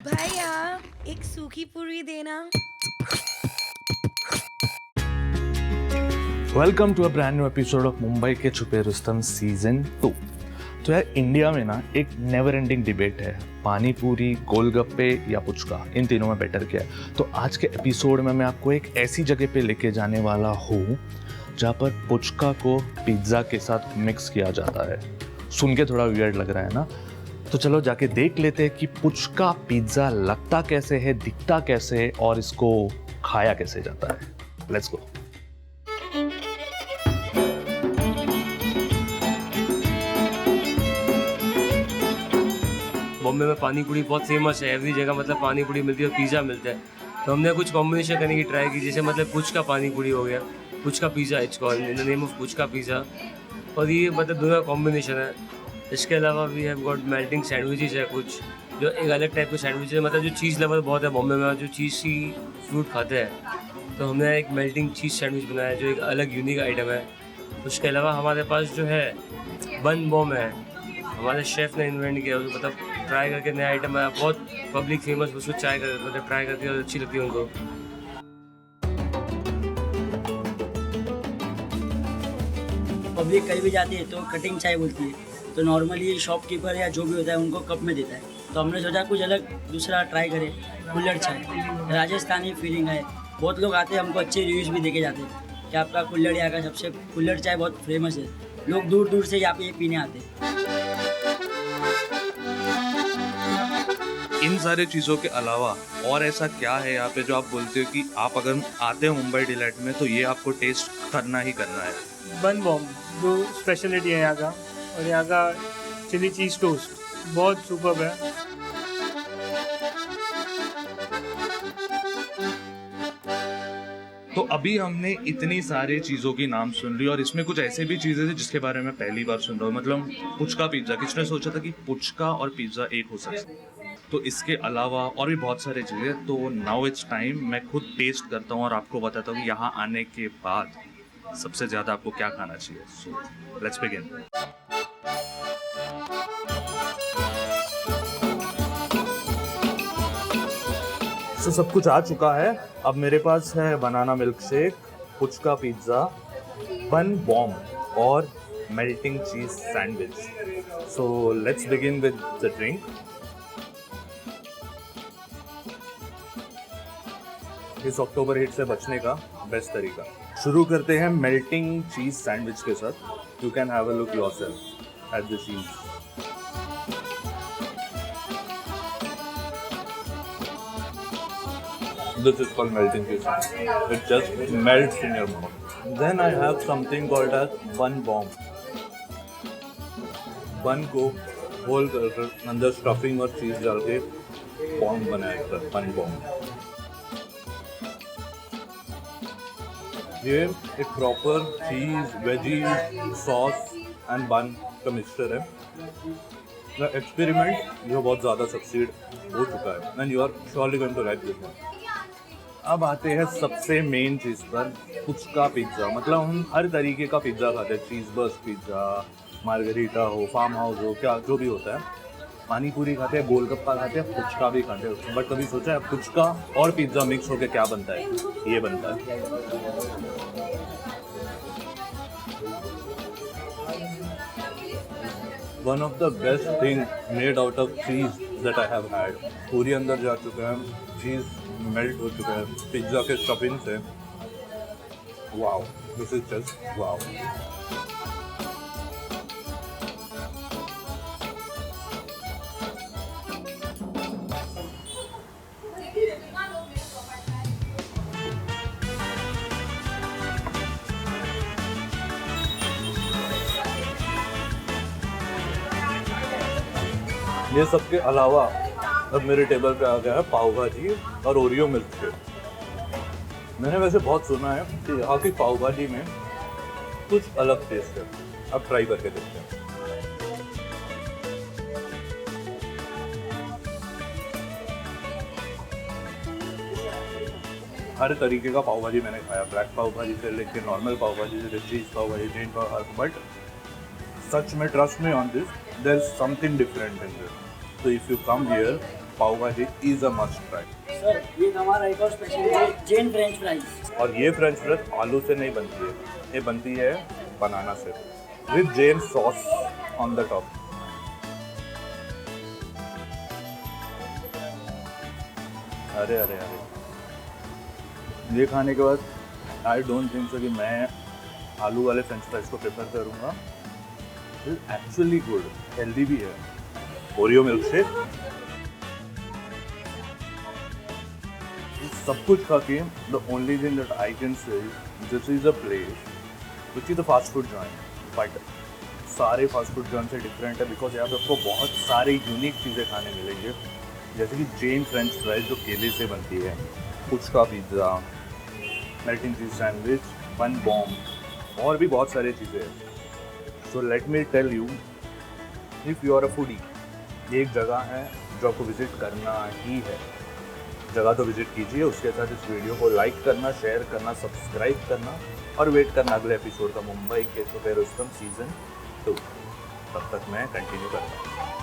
भैया एक सूखी पूरी देना। Welcome to a brand new episode of Mumbai के छुपे रुस्तम सीजन 2। तो यार इंडिया में ना एक नेवर एंडिंग डिबेट है, पानी पूरी, गोलगप्पे या पुचका, इन तीनों में बेटर क्या है। तो आज के एपिसोड में मैं आपको एक ऐसी जगह पे लेके जाने वाला हूँ जहाँ पर पुचका को पिज्ज़ा के साथ मिक्स किया जाता है। सुन के थोड़ा वियर्ड लग रहा है ना, तो चलो जाके देख लेते हैं कि पुचका पिज्ज़ा लगता कैसे है, दिखता कैसे है और इसको खाया कैसे जाता है। Let's go. बॉम्बे में पानी पूरी बहुत फेमस है। एवरी जगह मतलब पानी पूरी मिलती है और पिज़्ज़ा मिलता है। तो हमने कुछ कॉम्बिनेशन करने की ट्राई की, जैसे मतलब पुचका पानी पूरी हो गया, puchka pizza, it's called in the name of puchka pizza. और ये मतलब दोनों कॉम्बिनेशन है। इसके अलावा we have got melting sandwiches है कुछ, जो एक अलग टाइप के सैंडविच है। मतलब जो चीज़ लवर बहुत है बॉम्बे में, जो चीज़ की फ्रूट खाते हैं, तो हमने एक मेल्टिंग चीज़ सैंडविच बनाया जो एक अलग यूनिक आइटम है। उसके अलावा हमारे पास जो है बन बॉम है, हमारे शेफ़ ने इन्वेंट किया। उसको मतलब ट्राई करके नया आइटम है, बहुत पब्लिक फेमस, उसको ट्राई करती है और अच्छी लगती है उनको। पब्लिक कहीं भी जाती है तो कटिंग चाय बोलती है, तो नॉर्मली शॉपकीपर या जो भी होता है उनको कप में देता है। तो हमने सोचा कुछ अलग दूसरा ट्राई करें, कुल्हड़ चाय। राजस्थानी फीलिंग है, बहुत लोग आते हैं, हमको अच्छे रिव्यूज़ भी देके जाते हैं कि आपका कुल्हड़ यहाँ का सबसे कुल्हड़ चाय बहुत फेमस है। लोग दूर दूर से यहाँ पे ये पीने आते हैं। इन सारे चीज़ों के अलावा और ऐसा क्या है यहाँ पे जो आप बोलते हो कि आप अगर आते हो मुंबई डिलाइट में तो ये आपको टेस्ट करना ही करना है? बन बॉम जो स्पेशलिटी है यहाँ का, और यहाँ का चिली चीज़ टोस्ट बहुत सुपर्ब है। तो अभी हमने इतनी सारी चीज़ों की नाम सुन ली और इसमें कुछ ऐसे भी चीज़ें थी जिसके बारे में पहली बार सुन रहा हूँ। मतलब पुचका पिज्ज़ा, किसने सोचा था कि पुचका और पिज़्ज़ा एक हो सकता है? तो इसके अलावा और भी बहुत सारी चीज़ें। तो नाउ इट्स टाइम मैं खुद टेस्ट करता हूँ और आपको बताता हूँ कि यहाँ आने के बाद सबसे ज़्यादा आपको क्या खाना चाहिए। So let's begin. तो सब कुछ आ चुका है। अब मेरे पास है banana milk shake, puchka pizza, बन बॉम और melting cheese sandwich. So let's begin with the drink. इस अक्टूबर हीट से बचने का बेस्ट तरीका। शुरू करते हैं मेल्टिंग चीज़ सैंडविच के साथ। You can have a look yourself at the cheese. This is called melting cheese. It just melts in your mouth. Then I have something called as bun bomb. बन को whole कर अंदर stuffing और चीज़ डाल के bomb बनाया था, बन बॉम्ब। ये एक proper cheese, veggie, sauce and बन का मिक्सचर है। द एक्सपेरिमेंट जो बहुत ज़्यादा सक्सीड हो चुका है and you are surely going to like this one. अब आते हैं सबसे मेन चीज़ पर, पुचका पिज़्ज़ा। मतलब हम हर तरीके का पिज़्ज़ा खाते हैं, चीज़ बर्स्ट पिज़्ज़ा, मार्गरीटा हो, फार्म हाउस हो, क्या जो भी होता है। पानी पूरी खाते हैं, गोलगप्पा खाते हैं, पुचका भी खाते हैं। बट कभी सोचा है पुचका और पिज़्ज़ा मिक्स होकर क्या बनता है? ये बनता है। One of the best thing made out of cheese that I have had. पूरी अंदर जा चुका है, चीज़ मेल्ट हो चुका है पिज्ज़ा के स्टफिंग से। Wow, this is just wow. ये सब के अलावा अब मेरे टेबल पे आ गया है पाव भाजी और ओरियो मिल्क शेक। मैंने वैसे बहुत सुना है कि यहाँ की पाव भाजी में कुछ अलग टेस्ट है। अब ट्राई करके देखते हैं। हर तरीके का पाव भाजी मैंने खाया, ब्लैक पाव भाजी से लेके नॉर्मल पाव भाजी से चीज़ पाव भाजी, जैन पाव, बट सच में trust me on this, there is something different in this. So if you come here, pav bhaji is a must try. Sir ये हमारा एक और स्पेशल है जैन फ्रेंच फ्राइज। और ये फ्रेंच फ्राइज आलू से नहीं बनती है, ये बनती है बनाना से, with Jain sauce on the top. अरे अरे अरे, ये खाने के बाद आई डोंट थिंक सो कि मैं आलू वाले फ्रेंच फ्राइज को प्रेफर करूँगा। एक्चुअली गुड, हेल्दी भी है। ओरियो मिल्क शेक, सब कुछ खा के the only thing that I can say this is a place which is the fast food joint, but सारे फास्ट फूड जॉइंट से डिफरेंट है बिकॉज यहाँ पे आपको बहुत सारे यूनिक चीज़ें खाने मिलेंगे, जैसे कि जैन फ्रेंच फ्राइज जो केले से बनती है, puchka pizza, melting cheese sandwich, bun bomb और भी बहुत सारी चीज़ें हैं। So let me tell you, if you are a foodie, ये एक जगह है जो आपको विज़िट करना ही है। जगह तो विज़िट कीजिए, उसके साथ इस वीडियो को लाइक करना, शेयर करना, सब्सक्राइब करना और वेट करना अगले एपिसोड का, मुंबई के तो फिर उसका सीज़न 2। तब तक मैं कंटिन्यू करता हूँ।